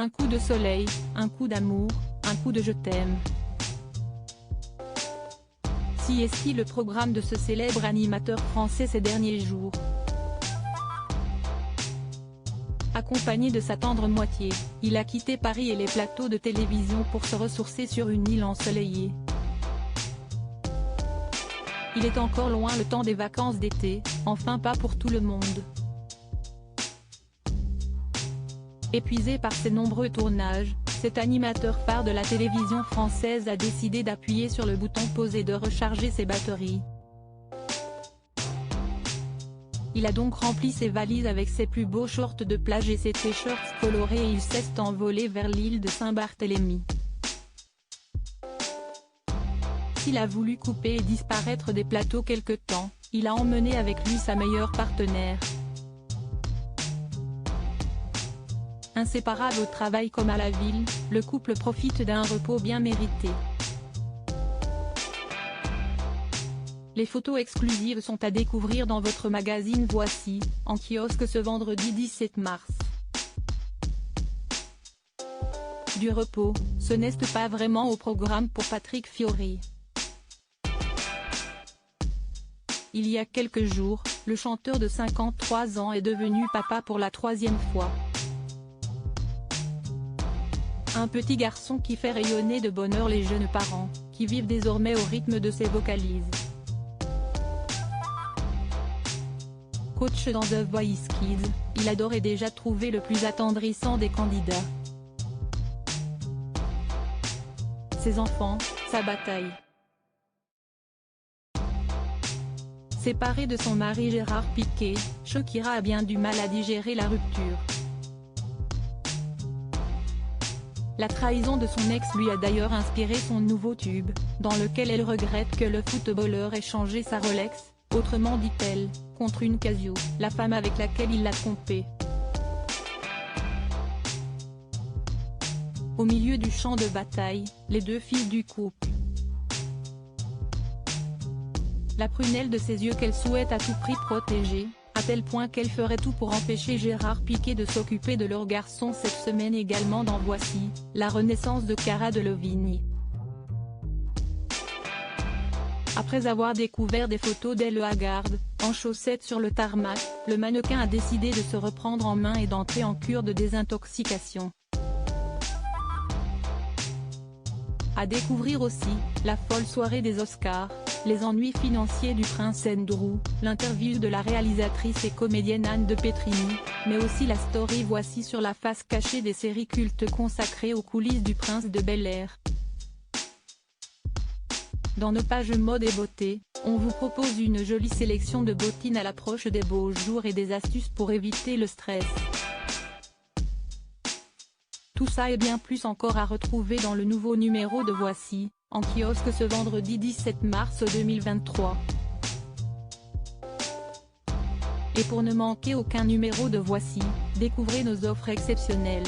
Un coup de soleil, un coup d'amour, un coup de je t'aime. Si est-ce le programme de ce célèbre animateur français ces derniers jours. Accompagné de sa tendre moitié, il a quitté Paris et les plateaux de télévision pour se ressourcer sur une île ensoleillée. Il est encore loin le temps des vacances d'été, enfin pas pour tout le monde. Épuisé par ses nombreux tournages, cet animateur phare de la télévision française a décidé d'appuyer sur le bouton pause et de recharger ses batteries. Il a donc rempli ses valises avec ses plus beaux shorts de plage et ses t-shirts colorés et il s'est envolé vers l'île de Saint-Barthélemy. S'il a voulu couper et disparaître des plateaux quelque temps, il a emmené avec lui sa meilleure partenaire. Inséparable au travail comme à la ville, le couple profite d'un repos bien mérité. Les photos exclusives sont à découvrir dans votre magazine Voici, en kiosque ce vendredi 17 mars. Du repos, ce n'est pas vraiment au programme pour Patrick Fiori. Il y a quelques jours, le chanteur de 53 ans est devenu papa pour la troisième fois. Un petit garçon qui fait rayonner de bonheur les jeunes parents, qui vivent désormais au rythme de ses vocalises. Coach dans The Voice Kids, il adore et déjà trouvé le plus attendrissant des candidats. Ses enfants, sa bataille. Séparée de son mari Gérard Piqué, Shakira a bien du mal à digérer la rupture. La trahison de son ex lui a d'ailleurs inspiré son nouveau tube, dans lequel elle regrette que le footballeur ait changé sa Rolex, autrement dit-elle, contre une Casio, la femme avec laquelle il l'a trompée. Au milieu du champ de bataille, les deux fils du couple. La prunelle de ses yeux qu'elle souhaite à tout prix protéger, à tel point qu'elle ferait tout pour empêcher Gérard Piqué de s'occuper de leur garçon cette semaine également dans Voici, la renaissance de Cara Delevingne. Après avoir découvert des photos d'elle hagarde, en chaussettes sur le tarmac, le mannequin a décidé de se reprendre en main et d'entrer en cure de désintoxication. À découvrir aussi, la folle soirée des Oscars, les ennuis financiers du prince Andrew, l'interview de la réalisatrice et comédienne Anne de Petrini, mais aussi la story Voici sur la face cachée des séries cultes consacrées aux coulisses du prince de Bel-Air. Dans nos pages mode et beauté, on vous propose une jolie sélection de bottines à l'approche des beaux jours et des astuces pour éviter le stress. Tout ça et bien plus encore à retrouver dans le nouveau numéro de Voici, en kiosque ce vendredi 17 mars 2023. Et pour ne manquer aucun numéro de Voici, découvrez nos offres exceptionnelles.